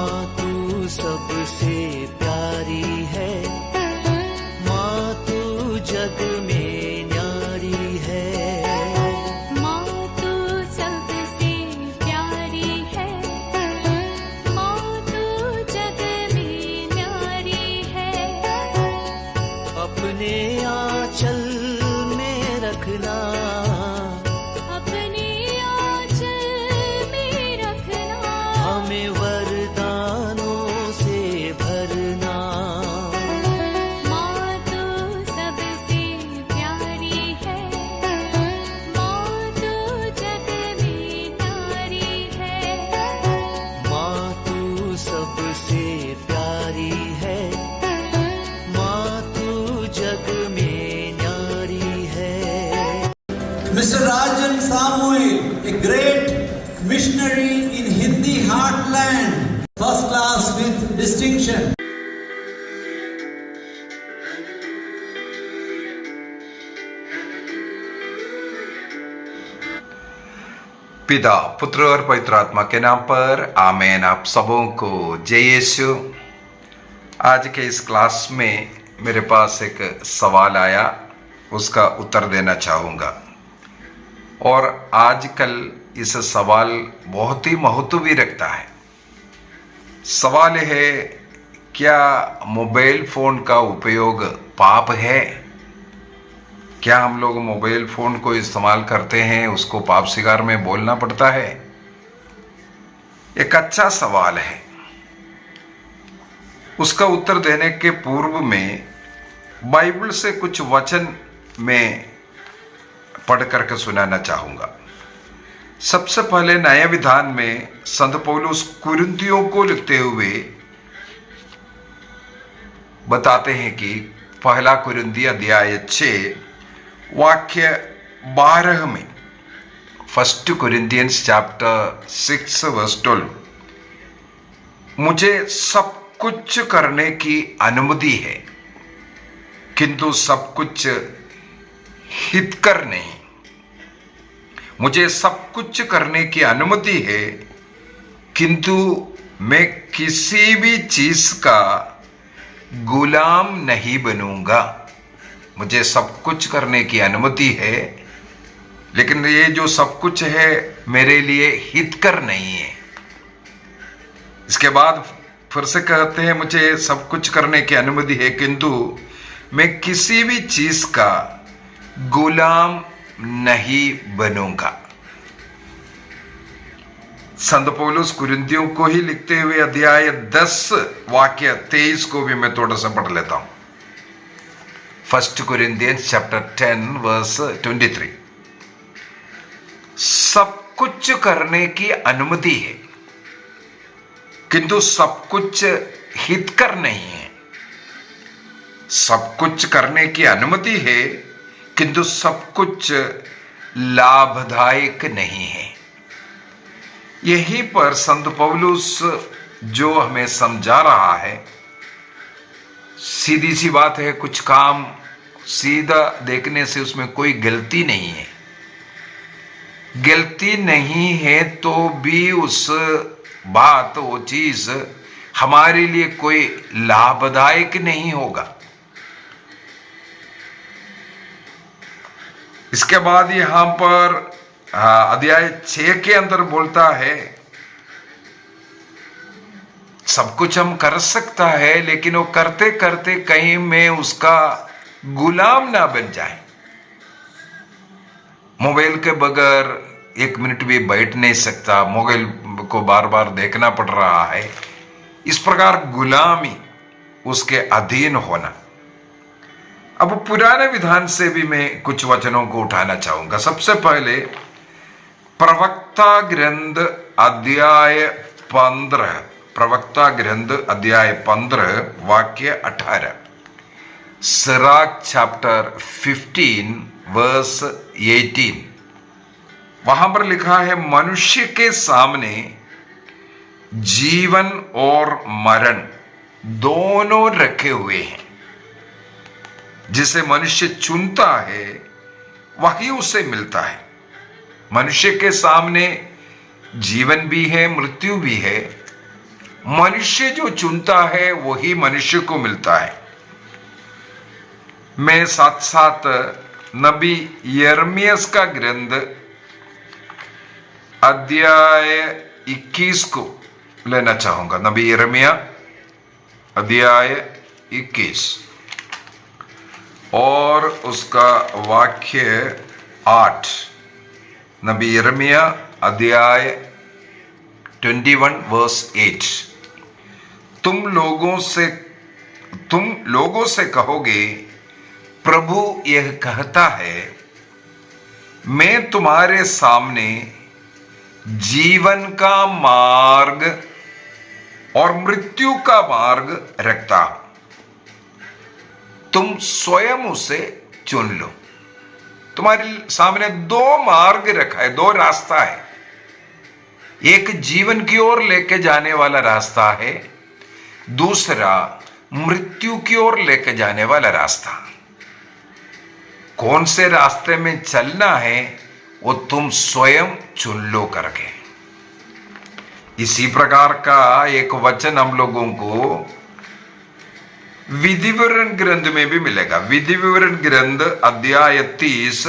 माँ तू सबसे प्यारी है, माँ तू जग में न्यारी है। माँ तू सबसे प्यारी है, माँ तू जग में न्यारी है। अपने आंचल में रखना, अपने आंचल में रखना। हमें वरदानों से भरना। माँ तू सबसे प्यारी है, माँ तू जग में न्यारी है। माँ तू सबसे प्यारी है, माँ तू जग में न्यारी है। Mr. Rajan Samuel, a great missionary in Hindi heartland, first class with distinction. पिता, पुत्र और पवित्र आत्मा के नाम पर आमेन। आप सबों को जय यीशु। आज के इस क्लास में मेरे पास एक सवाल आया, उसका उत्तर देना चाहूँगा। और आजकल इस सवाल बहुत ही महत्व भी रखता है। सवाल है, क्या मोबाइल फ़ोन का उपयोग पाप है? क्या हम लोग मोबाइल फ़ोन को इस्तेमाल करते हैं, उसको पाप शिकार में बोलना पड़ता है? एक अच्छा सवाल है। उसका उत्तर देने के पूर्व में बाइबल से कुछ वचन में पढ़ करके सुनाना चाहूँगा। सबसे पहले नए विधान में संत पौलुस कुरिन्थियों को लिखते हुए बताते हैं कि पहला कुरिन्थी अध्याय 6 वाक्य 12 में, फर्स्ट कुरिन्थियंस चैप्टर 6 वर्स 12, मुझे सब कुछ करने की अनुमति है किंतु सब कुछ हितकर नहीं। मुझे सब कुछ करने की अनुमति है किंतु मैं किसी भी चीज का गुलाम नहीं बनूंगा। मुझे सब कुछ करने की अनुमति है, लेकिन ये जो सब कुछ है मेरे लिए हितकर नहीं है। इसके बाद फिर से कहते हैं, मुझे सब कुछ करने की अनुमति है किंतु मैं किसी भी चीज का गुलाम नहीं बनूंगा। संत पौलुस कुरिन्थियों को ही लिखते हुए अध्याय 10 वाक्य 23 को भी मैं थोड़ा सा पढ़ लेता हूं। First Corinthians chapter 10 verse 23। सब कुछ करने की अनुमति है किंतु सब कुछ हितकर नहीं है। सब कुछ करने की अनुमति है किंतु सब कुछ लाभदायक नहीं है। यहीं पर संत पौलुस जो हमें समझा रहा है, सीधी सी बात है, कुछ काम सीधा देखने से उसमें कोई गलती नहीं है। गलती नहीं है तो भी उस बात, वो चीज हमारे लिए कोई लाभदायक नहीं होगा। इसके बाद यहां पर अध्याय 6 के अंदर बोलता है, सब कुछ हम कर सकता है लेकिन वो करते करते कहीं में उसका गुलाम ना बन जाए। मोबाइल के बगैर 1 मिनट भी बैठ नहीं सकता, मोबाइल को बार बार देखना पड़ रहा है। इस प्रकार गुलामी, उसके अधीन होना। अब पुराने विधान से भी मैं कुछ वचनों को उठाना चाहूंगा। सबसे पहले प्रवक्ता ग्रंथ अध्याय 15, प्रवक्ता ग्रंथ अध्याय 15 वाक्य 18, सिराक चैप्टर 15 वर्स 18। वहां पर लिखा है, मनुष्य के सामने जीवन और मरण दोनों रखे हुए हैं। जिसे मनुष्य चुनता है वही उसे मिलता है। मनुष्य के सामने जीवन भी है, मृत्यु भी है, मनुष्य जो चुनता है वही मनुष्य को मिलता है। मैं साथ साथ नबी यिर्मयाह का ग्रंथ अध्याय 21 को लेना चाहूंगा। नबी यिर्मयाह अध्याय 21 और उसका वाक्य 8। नबी यिर्मयाह अध्याय 21 वर्स 8। तुम लोगों से कहोगे, प्रभु यह कहता है, मैं तुम्हारे सामने जीवन का मार्ग और मृत्यु का मार्ग रखता हूं, तुम स्वयं उसे चुन लो। तुम्हारे सामने दो मार्ग रखा है, दो रास्ता है। एक जीवन की ओर लेके जाने वाला रास्ता है, दूसरा मृत्यु की ओर लेके जाने वाला रास्ता। कौन से रास्ते में चलना है वो तुम स्वयं चुन लो करके। इसी प्रकार का एक वचन हम लोगों को विधि विवरण ग्रंथ में भी मिलेगा। विधि विवरण ग्रंथ अध्याय 30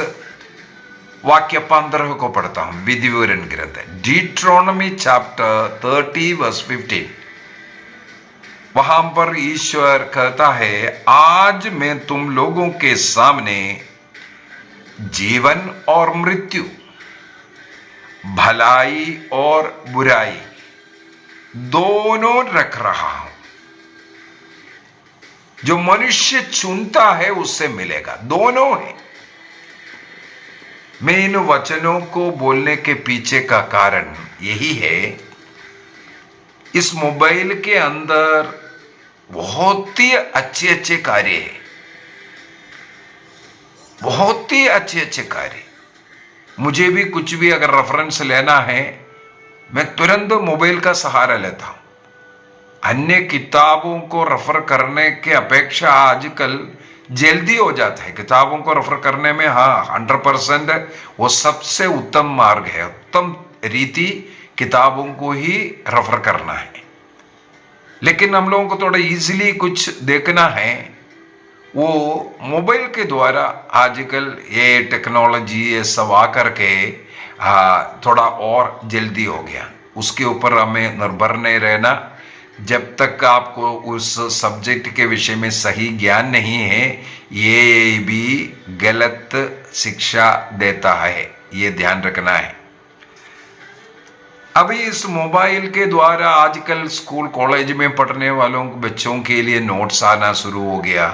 वाक्य 15 को पढ़ता हूं। विधि विवरण ग्रंथ डिट्रोनॉमी चैप्टर 30 वर्स 15। वहां पर ईश्वर कहता है, आज मैं तुम लोगों के सामने जीवन और मृत्यु, भलाई और बुराई दोनों रख रहा हूं। जो मनुष्य चुनता है उससे मिलेगा, दोनों है। मैं इन वचनों को बोलने के पीछे का कारण यही है, इस मोबाइल के अंदर बहुत ही अच्छे अच्छे कार्य है, बहुत ही अच्छे अच्छे कार्य। मुझे भी कुछ भी अगर रेफरेंस लेना है, मैं तुरंत मोबाइल का सहारा लेता हूं। अन्य किताबों को रेफर करने के अपेक्षा आजकल जल्दी हो जाता है। किताबों को रेफर करने में 100% वो सबसे उत्तम मार्ग है, उत्तम रीति किताबों को ही रेफर करना है। लेकिन हम लोगों को थोड़ा इजीली कुछ देखना है, वो मोबाइल के द्वारा आजकल ये टेक्नोलॉजी ये सब आकर के थोड़ा और जल्दी हो गया। उसके ऊपर हमें निर्भर नहीं रहना। जब तक आपको उस सब्जेक्ट के विषय में सही ज्ञान नहीं है, ये भी गलत शिक्षा देता है, ये ध्यान रखना है। अभी इस मोबाइल के द्वारा आजकल स्कूल कॉलेज में पढ़ने वालों बच्चों के लिए नोट्स आना शुरू हो गया।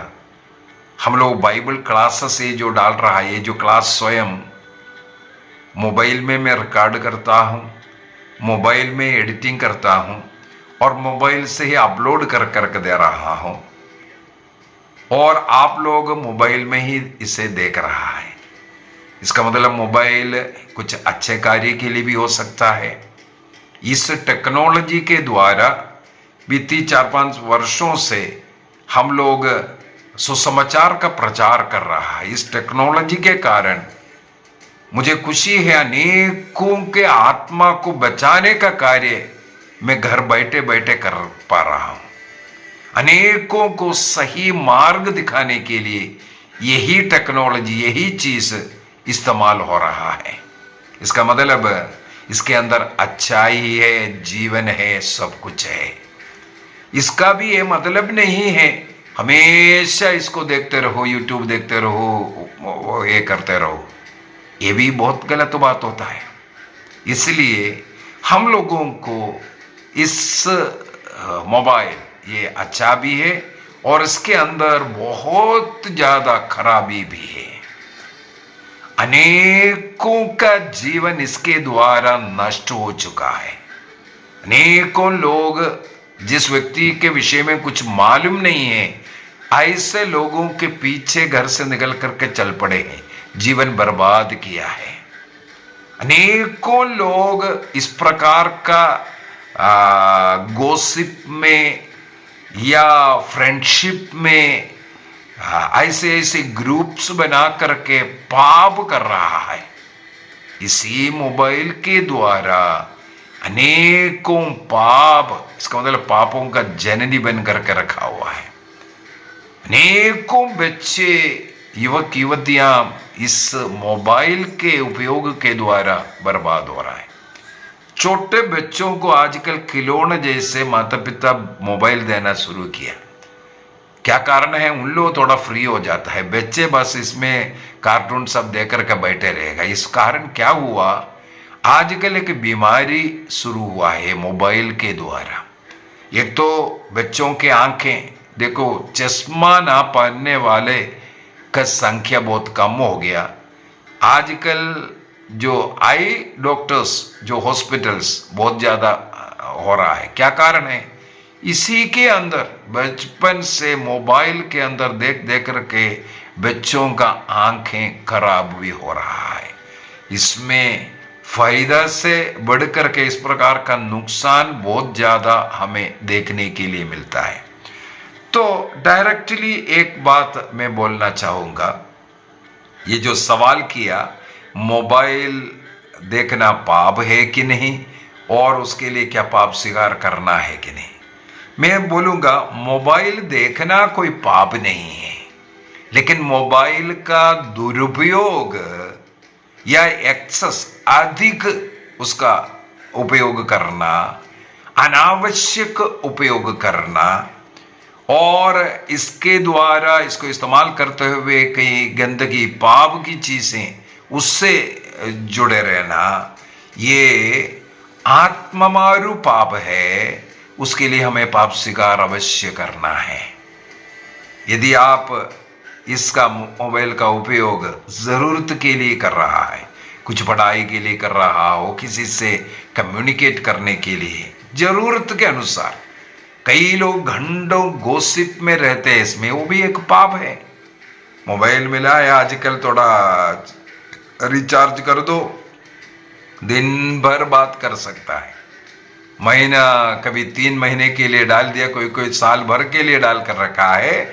हम लोग बाइबल क्लासेस ये जो डाल रहा है, ये जो क्लास स्वयं मोबाइल में मैं रिकॉर्ड करता हूँ, मोबाइल में एडिटिंग करता हूँ और मोबाइल से ही अपलोड कर दे रहा हूँ, और आप लोग मोबाइल में ही इसे देख रहा है। इसका मतलब मोबाइल कुछ अच्छे कार्य के लिए भी हो सकता है। इस टेक्नोलॉजी के द्वारा बीती 4-5 वर्षों से हम लोग सुसमाचार का प्रचार कर रहा है। इस टेक्नोलॉजी के कारण मुझे खुशी है, अनेकों के आत्मा को बचाने का कार्य मैं घर बैठे बैठे कर पा रहा हूं। अनेकों को सही मार्ग दिखाने के लिए यही टेक्नोलॉजी, यही चीज इस्तेमाल हो रहा है। इसका मतलब इसके अंदर अच्छाई है, जीवन है, सब कुछ है। इसका भी ये मतलब नहीं है हमेशा इसको देखते रहो, यूट्यूब देखते रहो, ये करते रहो। ये भी बहुत गलत बात होता है। इसलिए हम लोगों को इस मोबाइल ये अच्छा भी है और इसके अंदर बहुत ज्यादा खराबी भी है। अनेकों का जीवन इसके द्वारा नष्ट हो चुका है। अनेकों लोग जिस व्यक्ति के विषय में कुछ मालूम नहीं है, ऐसे लोगों के पीछे घर से निकल करके चल पड़े हैं, जीवन बर्बाद किया है। अनेकों लोग इस प्रकार का गॉसिप में या फ्रेंडशिप में ऐसे ऐसे ग्रुप्स बना करके पाप कर रहा है। इसी मोबाइल के द्वारा अनेकों पाप, इसका मतलब पापों का जननी बन करके रखा हुआ है। अनेकों बच्चे, युवक युवतियां इस मोबाइल के उपयोग के द्वारा बर्बाद हो रहा है। छोटे बच्चों को आजकल खिलौने जैसे माता पिता मोबाइल देना शुरू किया। क्या कारण है? उन लोग थोड़ा फ्री हो जाता है, बच्चे बस इसमें कार्टून सब देख कर के बैठे रहेगा। इस कारण क्या हुआ, आजकल एक बीमारी शुरू हुआ है मोबाइल के द्वारा। एक तो बच्चों के आंखें देखो, चश्मा ना पहनने वाले का संख्या बहुत कम हो गया। आजकल जो आई डॉक्टर्स, जो हॉस्पिटल्स बहुत ज़्यादा हो रहा है। क्या कारण है? इसी के अंदर बचपन से मोबाइल के अंदर देख देख करके बच्चों का आंखें खराब भी हो रहा है। इसमें फायदा से बढ़ करके इस प्रकार का नुकसान बहुत ज़्यादा हमें देखने के लिए मिलता है। तो डायरेक्टली एक बात मैं बोलना चाहूँगा, ये जो सवाल किया, मोबाइल देखना पाप है कि नहीं और उसके लिए क्या पाप स्वीकार करना है कि नहीं, मैं बोलूँगा मोबाइल देखना कोई पाप नहीं है, लेकिन मोबाइल का दुरुपयोग या एक्सेस, अधिक उसका उपयोग करना, अनावश्यक उपयोग करना और इसके द्वारा इसको इस्तेमाल करते हुए कई गंदगी, पाप की चीज़ें उससे जुड़े रहना, ये आत्ममारू पाप है। उसके लिए हमें पाप स्वीकार अवश्य करना है। यदि आप इसका मोबाइल का उपयोग ज़रूरत के लिए कर रहा है, कुछ पढ़ाई के लिए कर रहा हो, किसी से कम्युनिकेट करने के लिए, ज़रूरत के अनुसार, कई लोग घंटों गॉसिप में रहते हैं, इसमें वो भी एक पाप है। मोबाइल मिला है आजकल, थोड़ा रिचार्ज कर दो, दिन भर बात कर सकता है। महीना कभी 3 महीने के लिए डाल दिया, कोई कोई साल भर के लिए डाल कर रखा है।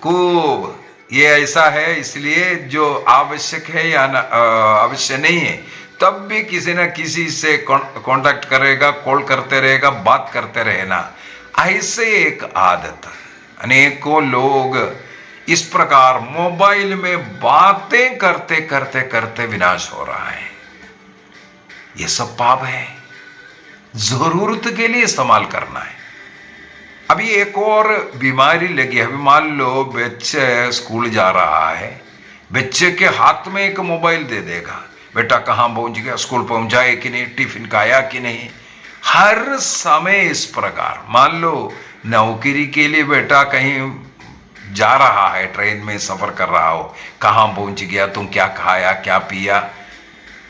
खूब ये ऐसा है, इसलिए जो आवश्यक है या आवश्यक नहीं है तब भी किसी न किसी से कांटेक्ट करेगा, कॉल करते रहेगा, बात करते रहना, ऐसे एक आदत। अनेकों लोग इस प्रकार मोबाइल में बातें करते करते करते विनाश हो रहा है। ये सब पाप है, जरूरत के लिए इस्तेमाल करना है। अभी एक और बीमारी लगी है। अभी मान लो बच्चे स्कूल जा रहा है, बच्चे के हाथ में एक मोबाइल दे देगा, बेटा कहाँ पहुंच गया, स्कूल पहुंचाए कि नहीं, टिफिन खाया कि नहीं। हर समय इस प्रकार, मान लो नौकरी के लिए बेटा कहीं जा रहा है, ट्रेन में सफर कर रहा हो, कहाँ पहुंच गया, तुम क्या खाया, क्या पिया,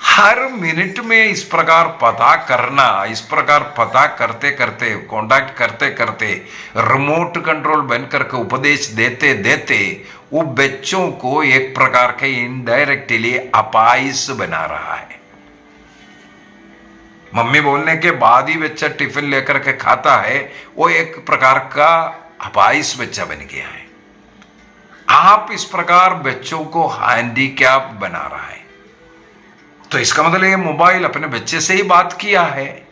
हर मिनट में इस प्रकार पता करना, इस प्रकार पता करते करते, कांटेक्ट करते करते, रिमोट कंट्रोल बनकर के उपदेश देते देते वो बच्चों को एक प्रकार के इनडायरेक्टली अपाइस बना रहा है। मम्मी बोलने के बाद ही बच्चा टिफिन लेकर के खाता है, वो एक प्रकार का अपाइस बच्चा बन गया है। आप इस प्रकार बच्चों को हैंडीकैप बना रहा है। तो इसका मतलब ये मोबाइल अपने बच्चे से ही बात किया है,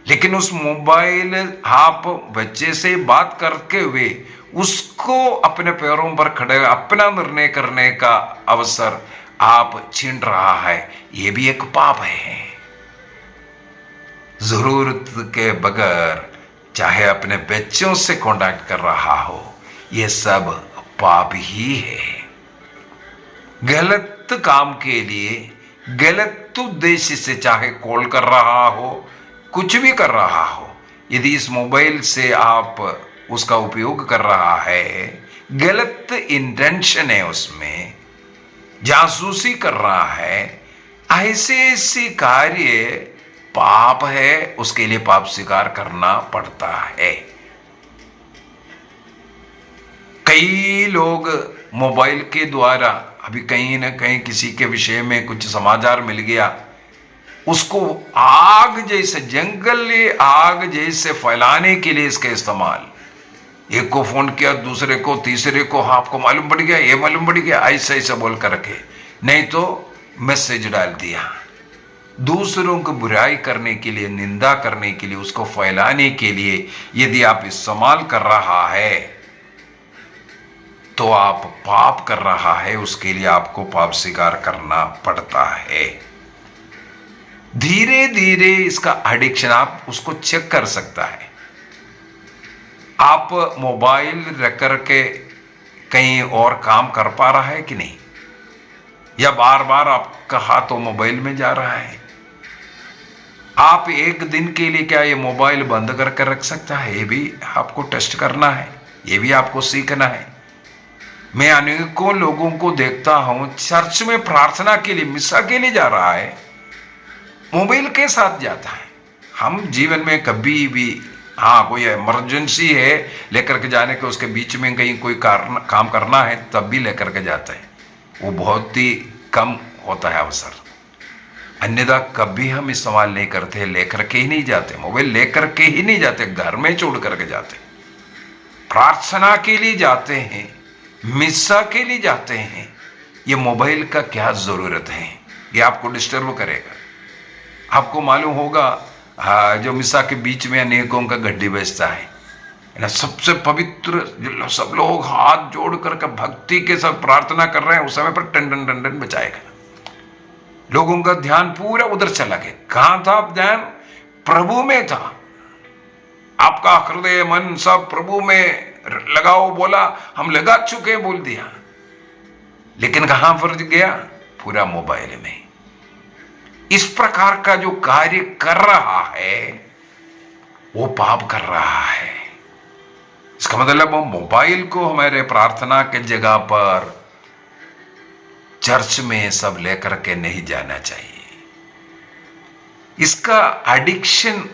लेकिन उस मोबाइल आप बच्चे से बात करके हुए उसको अपने पैरों पर खड़े अपना निर्णय करने का अवसर आप छीन रहा है। ये भी एक पाप है। जरूरत के बगैर चाहे अपने बच्चों से कांटेक्ट कर रहा हो, ये सब पाप ही है। गलत काम के लिए, गलत उद्देश्य से चाहे कॉल कर रहा हो, कुछ भी कर रहा हो, यदि इस मोबाइल से आप उसका उपयोग कर रहा है, गलत इंटेंशन है, उसमें जासूसी कर रहा है, ऐसे कार्य पाप है, उसके लिए पाप स्वीकार करना पड़ता है। कई लोग मोबाइल के द्वारा, अभी कहीं ना कहीं किसी के विषय में कुछ समाचार मिल गया, उसको आग जैसे, जंगली आग जैसे फैलाने के लिए इसका इस्तेमाल, एक को फोन किया, दूसरे को, तीसरे को, आपको मालूम पड़ गया, ये मालूम पड़ गया, ऐसा ऐसा बोल कर रखे, नहीं तो मैसेज डाल दिया। दूसरों को बुराई करने के लिए, निंदा करने के लिए, उसको फैलाने के लिए यदि आप इस्तेमाल कर रहा है तो आप पाप कर रहा है, उसके लिए आपको पाप स्वीकार करना पड़ता है। धीरे धीरे इसका एडिक्शन आप उसको चेक कर सकता है। आप मोबाइल रख करके कहीं और काम कर पा रहा है कि नहीं, या बार बार आपका हाथ तो मोबाइल में जा रहा है। आप एक दिन के लिए क्या ये मोबाइल बंद करके रख सकता है, ये भी आपको टेस्ट करना है, ये भी आपको सीखना है। मैं अनेकों लोगों को देखता हूं चर्च में प्रार्थना के लिए, मिसा के लिए जा रहा है, मोबाइल के साथ जाता है। हम जीवन में कभी भी, हाँ कोई इमरजेंसी है लेकर के जाने के, उसके बीच में कहीं कोई काम करना है तब भी लेकर के जाते हैं, वो बहुत ही कम होता है अवसर। अन्यथा कभी हम इस्तेमाल नहीं करते, लेकर के ही नहीं जाते, मोबाइल लेकर के ही नहीं जाते, घर में छोड़ करके जाते। प्रार्थना के लिए जाते हैं, मिसा के लिए जाते हैं, ये मोबाइल का क्या जरूरत है? ये आपको डिस्टर्ब करेगा। आपको मालूम होगा जो मिसा के बीच में अनेकों का गड्डी बजता है ना, सबसे पवित्र, सब लोग हाथ जोड़ करके भक्ति के साथ प्रार्थना कर रहे हैं, उस समय पर टंडन टंडन बजाएगा। लोगों का ध्यान पूरा उधर चला गया। कहां था ध्यान? प्रभु में था। आपका हृदय मन सब प्रभु में लगाओ बोला, हम लगा चुके बोल दिया, लेकिन कहां पर गया? पूरा मोबाइल में। इस प्रकार का जो कार्य कर रहा है वो पाप कर रहा है। इसका मतलब वो मोबाइल को हमारे प्रार्थना के जगह पर, चर्च में सब लेकर के नहीं जाना चाहिए। इसका एडिक्शन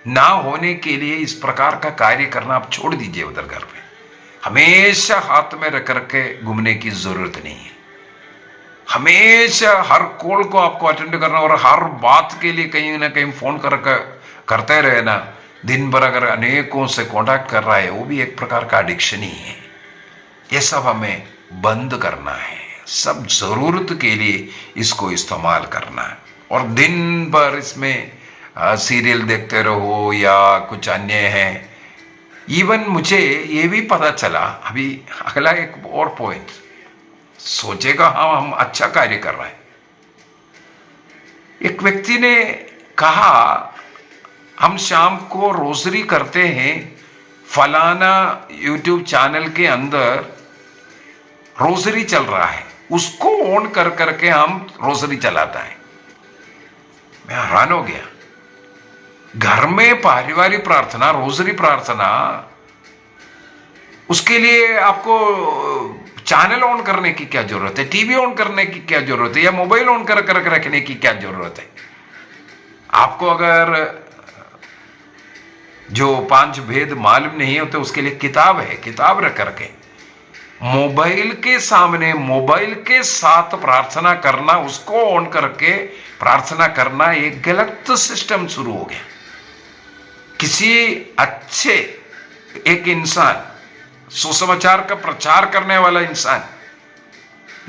ना होने के लिए इस प्रकार का कार्य करना आप छोड़ दीजिए। उधर घर पे हमेशा हाथ में रख करके घूमने की जरूरत नहीं है। हमेशा हर कॉल को आपको अटेंड करना और हर बात के लिए कहीं ना कहीं फोन करते रहे ना, दिन भर अगर अनेकों से कांटेक्ट कर रहा है, वो भी एक प्रकार का एडिक्शन ही है। ये सब हमें बंद करना है, सब जरूरत के लिए इसको इस्तेमाल करना है। और दिन भर इसमें सीरियल देखते रहो या कुछ अन्य है। इवन मुझे ये भी पता चला, अभी अगला एक और पॉइंट सोचेगा, हाँ हम अच्छा कार्य कर रहे हैं। एक व्यक्ति ने कहा हम शाम को रोजरी करते हैं, फलाना यूट्यूब चैनल के अंदर रोजरी चल रहा है, उसको ऑन कर करके हम रोजरी चलाता है। मैं हैरान हो गया। घर में पारिवारिक प्रार्थना, रोजरी प्रार्थना, उसके लिए आपको चैनल ऑन करने की क्या जरूरत है? टीवी ऑन करने की क्या जरूरत है? या मोबाइल ऑन कर कर रखने की क्या जरूरत है? आपको अगर जो 5 भेद मालूम नहीं होते, उसके लिए किताब है, किताब रख करके मोबाइल के सामने, मोबाइल के साथ प्रार्थना करना, उसको ऑन करके प्रार्थना करना, एक गलत सिस्टम शुरू हो गया। किसी अच्छे एक इंसान, सुसमाचार का प्रचार करने वाला इंसान,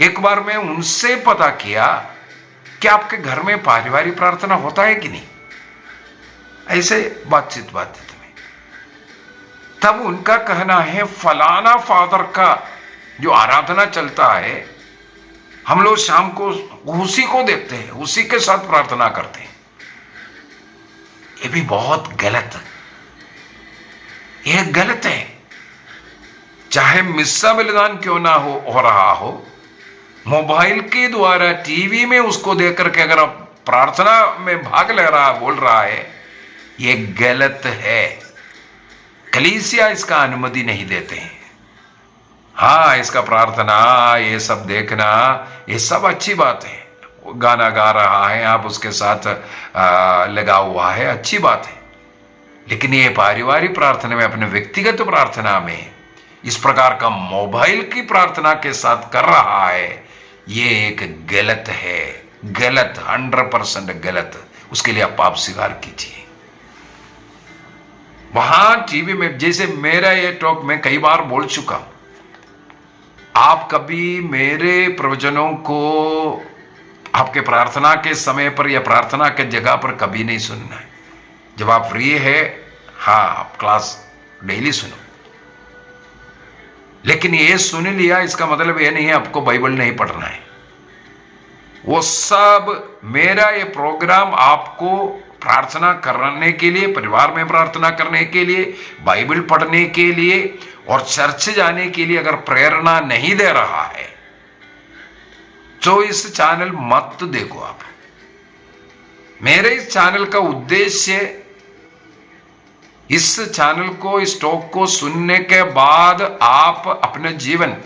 एक बार मैं उनसे पता किया कि आपके घर में पारिवारिक प्रार्थना होता है कि नहीं, ऐसे बातचीत में तब उनका कहना है फलाना फादर का जो आराधना चलता है, हम लोग शाम को उसी को देखते हैं, उसी के साथ प्रार्थना करते हैं। ये भी बहुत गलत है, ये गलत है। चाहे मिस्सा बलिदान क्यों ना हो रहा हो, मोबाइल के द्वारा टीवी में उसको देख करके अगर आप प्रार्थना में भाग ले रहा, बोल रहा है, ये गलत है। कलीसिया इसका अनुमति नहीं देते हैं। हाँ, इसका प्रार्थना, ये सब देखना, ये सब अच्छी बात है। गाना गा रहा है, आप उसके साथ लगा हुआ है, अच्छी बात है। लेकिन ये पारिवारिक प्रार्थना में, अपने व्यक्तिगत प्रार्थना में इस प्रकार का मोबाइल की प्रार्थना के साथ कर रहा है, ये एक गलत है, गलत, 100% गलत। उसके लिए आप पाप स्वीकार कीजिए। वहां टीवी में, जैसे मेरा ये टॉक में कई बार बोल चुका, आप कभी मेरे प्रवचनों को आपके प्रार्थना के समय पर या प्रार्थना के जगह पर कभी नहीं सुनना है। जब आप फ्री है, हाँ, आप क्लास डेली सुनो, लेकिन ये सुन लिया इसका मतलब ये नहीं है आपको बाइबल नहीं पढ़ना है। वो सब मेरा ये प्रोग्राम आपको प्रार्थना करने के लिए, परिवार में प्रार्थना करने के लिए, बाइबल पढ़ने के लिए और चर्च जाने के लिए अगर प्रेरणा नहीं दे रहा है तो इस चैनल मत देखो आप। मेरे इस चैनल का उद्देश्य, इस चैनल को, इस टॉक को सुनने के बाद आप अपना जीवन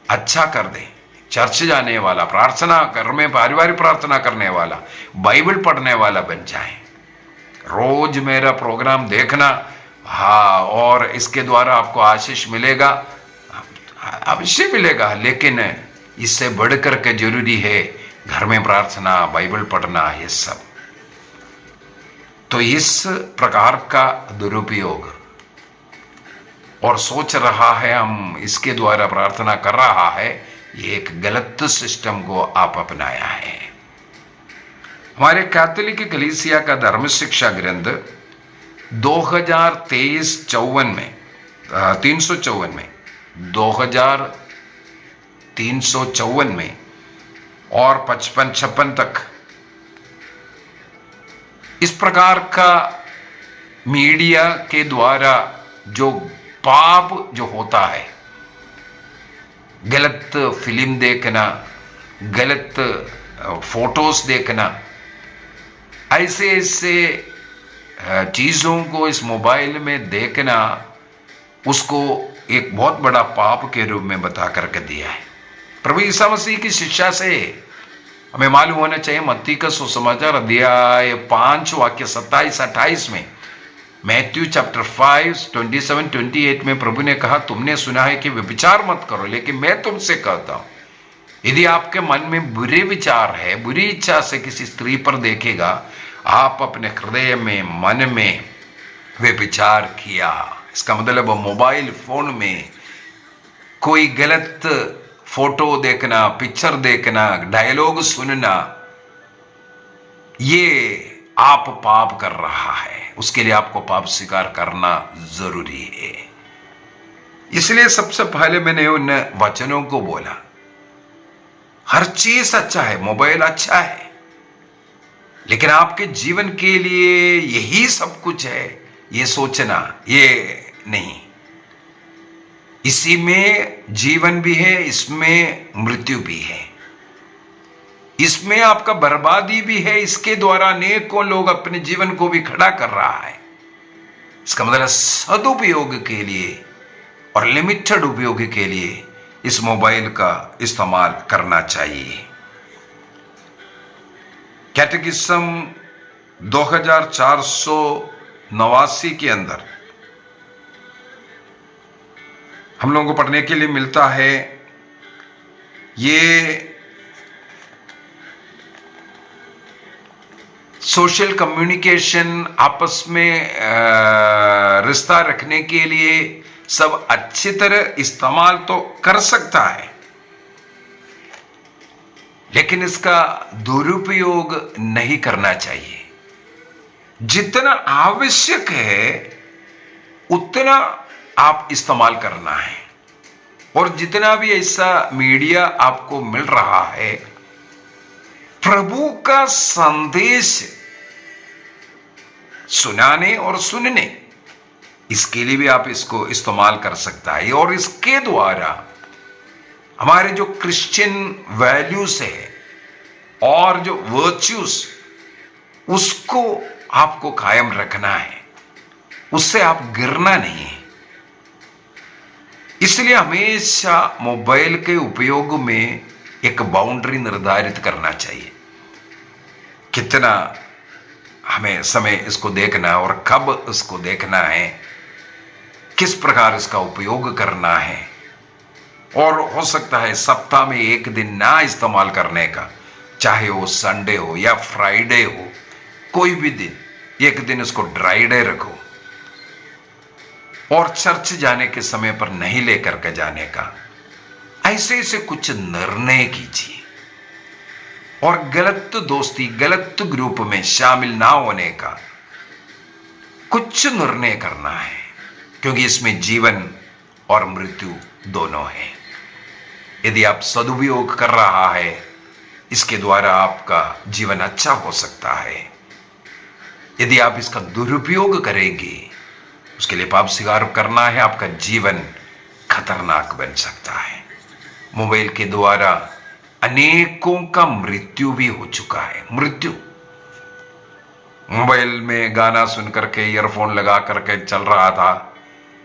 अच्छा कर दें। चर्च जाने वाला, प्रार्थना घर में पारिवारिक प्रार्थना करने वाला, बाइबल पढ़ने वाला बन जाए। रोज मेरा प्रोग्राम देखना, हाँ, और इसके द्वारा आपको आशीष मिलेगा, अवश्य मिलेगा, लेकिन इससे बढ़कर के जरूरी है घर में प्रार्थना, बाइबल पढ़ना, ये सब। तो इस प्रकार का दुरुपयोग और सोच रहा है हम इसके द्वारा प्रार्थना कर रहा है, ये एक गलत सिस्टम को आप अपनाया है। हमारे कैथोलिक कलीसिया का धर्म शिक्षा ग्रंथ 2023-54 में 354 में 2354 में और 55-56 तक इस प्रकार का मीडिया के द्वारा जो पाप जो होता है, गलत फिल्म देखना, गलत फोटोज देखना, ऐसे ऐसे चीज़ों को इस मोबाइल में देखना, उसको एक बहुत बड़ा पाप के रूप में बता करके दिया है। प्रभु ईसा मसीह की शिक्षा से हमें मालूम होना चाहिए, मत्ती का सुसमाचार अध्याय 5 वाक्य 27-28 में, मैथ्यू चैप्टर 5 27-28 में प्रभु ने कहा, तुमने सुना है कि व्यभिचार मत करो, लेकिन मैं तुमसे कहता हूं, यदि आपके मन में बुरे विचार है, बुरी इच्छा से किसी स्त्री पर देखेगा, आप अपने हृदय में, मन में व्यभिचार किया। इसका मतलब मोबाइल फोन में कोई गलत फोटो देखना, पिक्चर देखना, डायलॉग सुनना, ये आप पाप कर रहा है। उसके लिए आपको पाप स्वीकार करना जरूरी है। इसलिए सबसे पहले मैंने उन वचनों को बोला, हर चीज अच्छा है, मोबाइल अच्छा है, लेकिन आपके जीवन के लिए यही सब कुछ है, ये सोचना ये नहीं। इसी में जीवन भी है, इसमें मृत्यु भी है, इसमें आपका बर्बादी भी है। इसके द्वारा अनेकों लोग अपने जीवन को भी खड़ा कर रहा है। इसका मतलब सदुपयोग के लिए और लिमिटेड उपयोग के लिए इस मोबाइल का इस्तेमाल करना चाहिए। कैटेकिज्म 2489 के अंदर हम लोगों को पढ़ने के लिए मिलता है, ये सोशल कम्युनिकेशन, आपस में रिश्ता रखने के लिए सब अच्छी तरह इस्तेमाल तो कर सकता है, लेकिन इसका दुरुपयोग नहीं करना चाहिए। जितना आवश्यक है उतना आप इस्तेमाल करना है। और जितना भी ऐसा मीडिया आपको मिल रहा है, प्रभु का संदेश सुनाने और सुनने, इसके लिए भी आप इसको इस्तेमाल कर सकता है। और इसके द्वारा हमारे जो क्रिश्चियन वैल्यूज है और जो वर्च्यूज, उसको आपको कायम रखना है, उससे आप गिरना नहीं है। इसलिए हमेशा मोबाइल के उपयोग में एक बाउंड्री निर्धारित करना चाहिए, कितना हमें समय इसको देखना और कब इसको देखना है, किस प्रकार इसका उपयोग करना है। और हो सकता है सप्ताह में एक दिन ना इस्तेमाल करने का, चाहे वो संडे हो या फ्राइडे हो, कोई भी दिन, एक दिन इसको ड्राई डे रखो। और चर्च जाने के समय पर नहीं लेकर के जाने का, ऐसे ऐसे कुछ निर्णय कीजिए। और गलत दोस्ती, गलत ग्रुप में शामिल ना होने का कुछ निर्णय करना है, क्योंकि इसमें जीवन और मृत्यु दोनों है। यदि आप सदुपयोग कर रहा है, इसके द्वारा आपका जीवन अच्छा हो सकता है। यदि आप इसका दुरुपयोग करेंगे, उसके लिए पाप स्वीकार करना है, आपका जीवन खतरनाक बन सकता है। मोबाइल के द्वारा अनेकों का मृत्यु भी हो चुका है। मृत्यु, मोबाइल में गाना सुन करके, ईयरफोन लगा करके चल रहा था,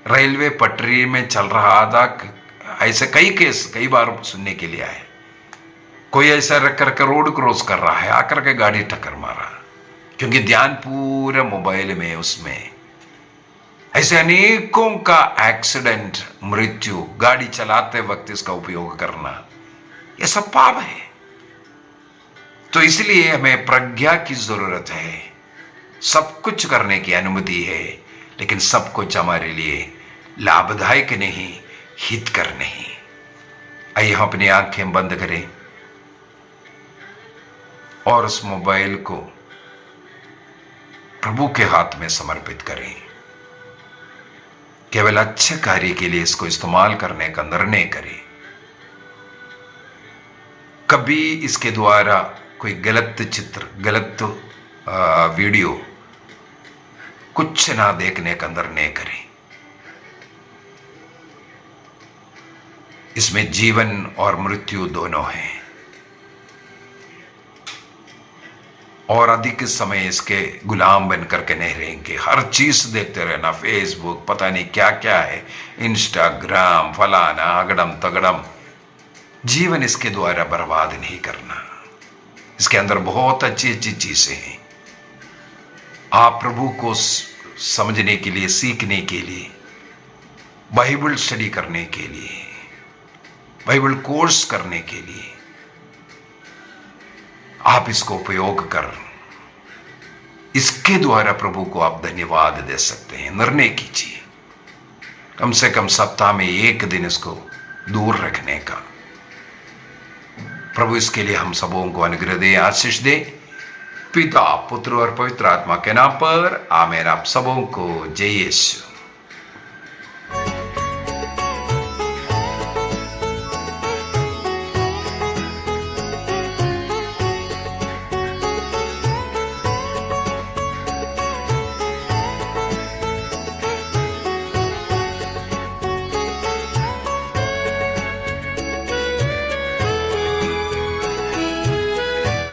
रेलवे पटरी में चल रहा था, ऐसे कई केस कई बार सुनने के लिए आए। कोई ऐसा रख करके रोड क्रॉस कर रहा है, आकर के गाड़ी टक्कर मारा, क्योंकि ध्यान पूरा मोबाइल में, उसमें ऐसे अनेकों का एक्सीडेंट, मृत्यु, गाड़ी चलाते वक्त इसका उपयोग करना, यह सब पाप है। तो इसलिए हमें प्रज्ञा की जरूरत है। सब कुछ करने की अनुमति है, लेकिन सब कुछ हमारे लिए लाभदायक नहीं, हितकर नहीं। आइए हम अपनी आंखें बंद करें और उस मोबाइल को प्रभु के हाथ में समर्पित करें। केवल अच्छे कार्य के लिए इसको इस्तेमाल करने का निर्णय करें। कभी इसके द्वारा कोई गलत चित्र, गलत वीडियो कुछ ना देखने का निर्णय करें। इसमें जीवन और मृत्यु दोनों हैं, और अधिक समय इसके गुलाम बन करके नहीं रहेंगे। हर चीज देखते रहना, फेसबुक, पता नहीं क्या क्या है, इंस्टाग्राम, फलाना अगड़म तगड़म। जीवन इसके द्वारा बर्बाद नहीं करना। इसके अंदर बहुत अच्छी अच्छी चीजें हैं। आप प्रभु को समझने के लिए, सीखने के लिए, बाइबल स्टडी करने के लिए, बाइबल कोर्स करने के लिए आप इसको उपयोग कर, इसके द्वारा प्रभु को आप धन्यवाद दे सकते हैं। निर्णय कीजिए कम से कम सप्ताह में एक दिन इसको दूर रखने का। प्रभु इसके लिए हम सबों को अनुग्रह दे, आशीष दे। पिता, पुत्र और पवित्र आत्मा के नाम पर आमीन। आप सबों को जय यीशु।